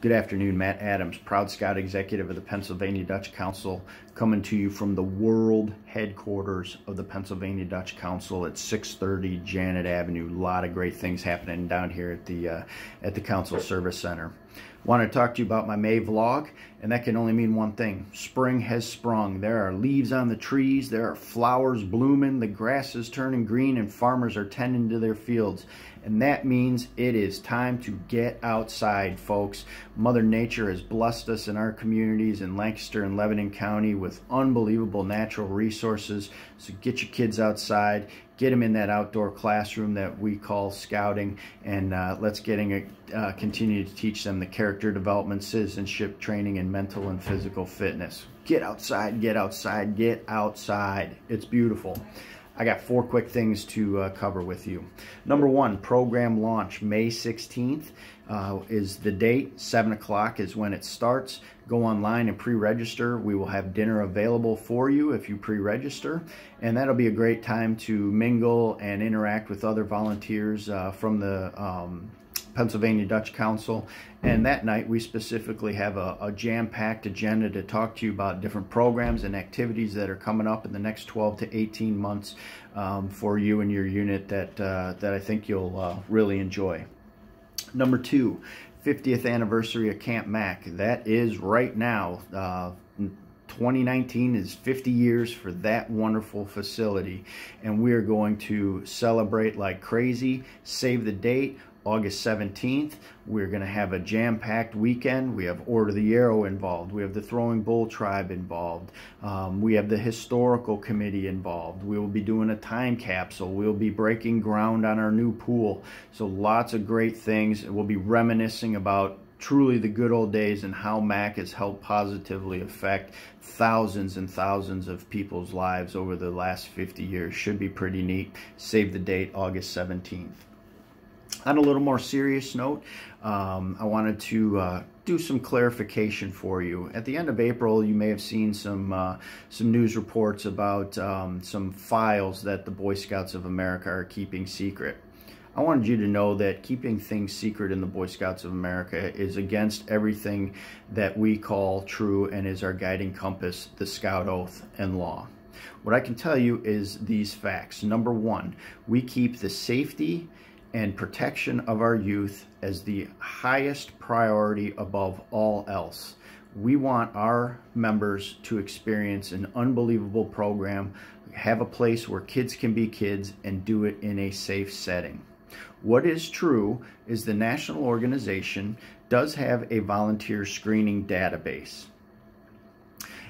Good afternoon, Matt Adams, proud Scout Executive of the Pennsylvania Dutch Council, coming to you from the world headquarters of the Pennsylvania Dutch Council at 630 Janet Avenue. A lot of great things happening down here at the Council Service Center. Want to talk to you about my May vlog, and that can only mean one thing. Spring has sprung. There are leaves on the trees, there are flowers blooming, the grass is turning green, and farmers are tending to their fields. And that means it is time to get outside, folks. Mother Nature has blessed us in our communities in Lancaster and Lebanon County with unbelievable natural resources. So get your kids outside, get them in that outdoor classroom that we call scouting, and let's continue to teach them the character development, citizenship training, and mental and physical fitness. Get outside, get outside, get outside. It's beautiful. I got 4 quick things to cover with you. Number 1, program launch, May 16th is the date. 7 o'clock is when it starts. Go online and pre-register. We will have dinner available for you if you pre-register, and that'll be a great time to mingle and interact with other volunteers from the Pennsylvania Dutch Council. And that night we specifically have a jam-packed agenda to talk to you about different programs and activities that are coming up in the next 12 to 18 months for you and your unit that I think you'll really enjoy. Number 2, 50th anniversary of Camp Mac. That is right now. 2019 is 50 years for that wonderful facility, and we are going to celebrate like crazy. Save the date, August 17th. We're going to have a jam-packed weekend. We have Order the Arrow involved. We have the Throwing Bull Tribe involved. We have the Historical Committee involved. We will be doing a time capsule. We'll be breaking ground on our new pool. So lots of great things. We'll be reminiscing about truly the good old days and how MAC has helped positively affect thousands and thousands of people's lives over the last 50 years. Should be pretty neat. Save the date, August 17th. On a little more serious note, I wanted to do some clarification for you. At the end of April, you may have seen some news reports about some files that the Boy Scouts of America are keeping secret. I wanted you to know that keeping things secret in the Boy Scouts of America is against everything that we call true and is our guiding compass, the Scout Oath and law. What I can tell you is these facts. Number 1, we keep the safety and protection of our youth as the highest priority above all else. We want our members to experience an unbelievable program, have a place where kids can be kids, and do it in a safe setting. What is true is the national organization does have a volunteer screening database.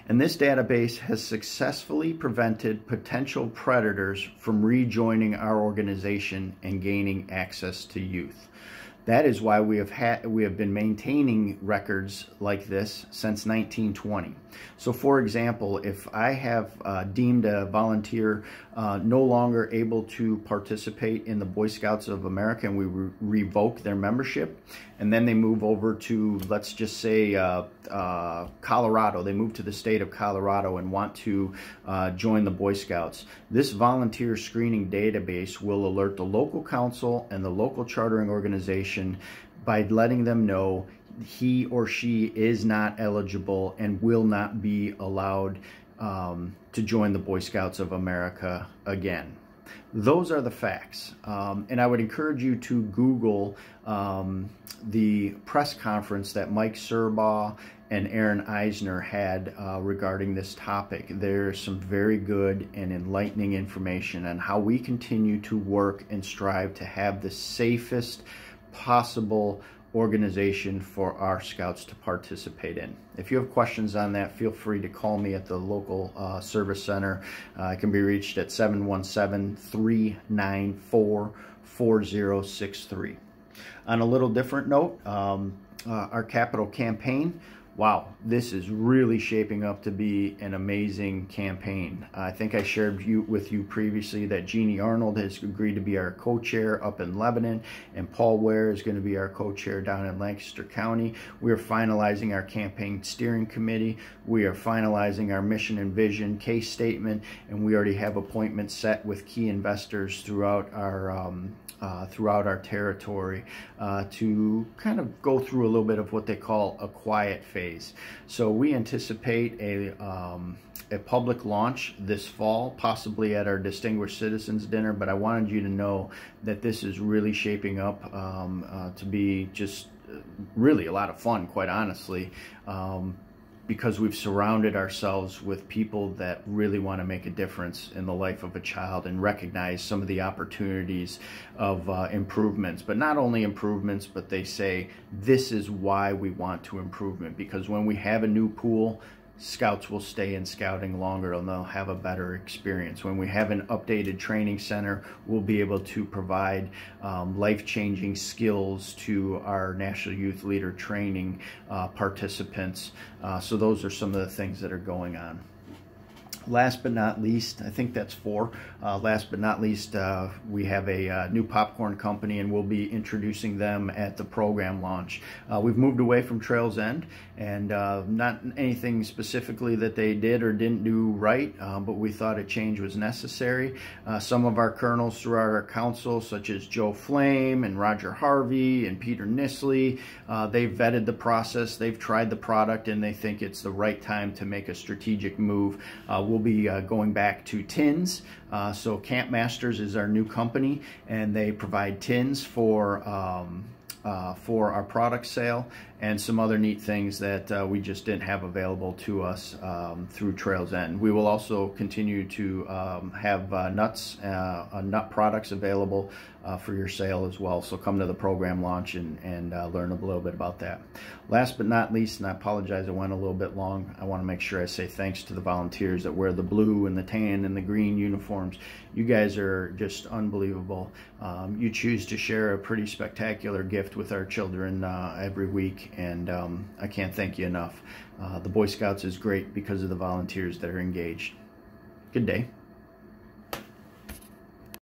And this database has successfully prevented potential predators from rejoining our organization and gaining access to youth. That is why we have been maintaining records like this since 1920. So for example, if I have deemed a volunteer no longer able to participate in the Boy Scouts of America, and we revoke their membership, and then they move over to, let's just say, Colorado. They move to the state of Colorado and want to join the Boy Scouts. This volunteer screening database will alert the local council and the local chartering organization by letting them know he or she is not eligible and will not be allowed to join the Boy Scouts of America again. Those are the facts, and I would encourage you to Google the press conference that Mike Serbaugh and Aaron Eisner had regarding this topic. There's some very good and enlightening information on how we continue to work and strive to have the safest possible organization for our scouts to participate in. If you have questions on that, feel free to call me at the local service center. I can be reached at 717-394-4063. On a little different note, our capital campaign wow, this is really shaping up to be an amazing campaign. I think I shared with you previously that Jeannie Arnold has agreed to be our co-chair up in Lebanon, and Paul Ware is going to be our co-chair down in Lancaster County. We are finalizing our campaign steering committee. We are finalizing our mission and vision case statement, and we already have appointments set with key investors throughout our territory to kind of go through a little bit of what they call a quiet phase. So we anticipate a public launch this fall, possibly at our Distinguished Citizens Dinner, but I wanted you to know that this is really shaping up to be just really a lot of fun, quite honestly. Because we've surrounded ourselves with people that really want to make a difference in the life of a child and recognize some of the opportunities of improvements. But not only improvements, but they say, this is why we want to improve it. Because when we have a new pool, Scouts will stay in scouting longer and they'll have a better experience. When we have an updated training center, we'll be able to provide life-changing skills to our National Youth Leader Training participants. So those are some of the things that are going on. Last but not least, I think that's 4. Last but not least, we have a new popcorn company, and we'll be introducing them at the program launch. We've moved away from Trails End, and not anything specifically that they did or didn't do right, but we thought a change was necessary. Some of our colonels throughout our council, such as Joe Flame and Roger Harvey and Peter Nisley, they've vetted the process, they've tried the product, and they think it's the right time to make a strategic move. We'll be going back to tins. So Camp Masters is our new company, and they provide tins for our product sale and some other neat things that we just didn't have available to us through Trails End. We will also continue to have nut products available for your sale as well. So come to the program launch and learn a little bit about that. Last but not least, and I apologize I went a little bit long, I want to make sure I say thanks to the volunteers that wear the blue and the tan and the green uniforms. You guys are just unbelievable. You choose to share a pretty spectacular gift with our children every week, and I can't thank you enough. The Boy Scouts is great because of the volunteers that are engaged. Good day.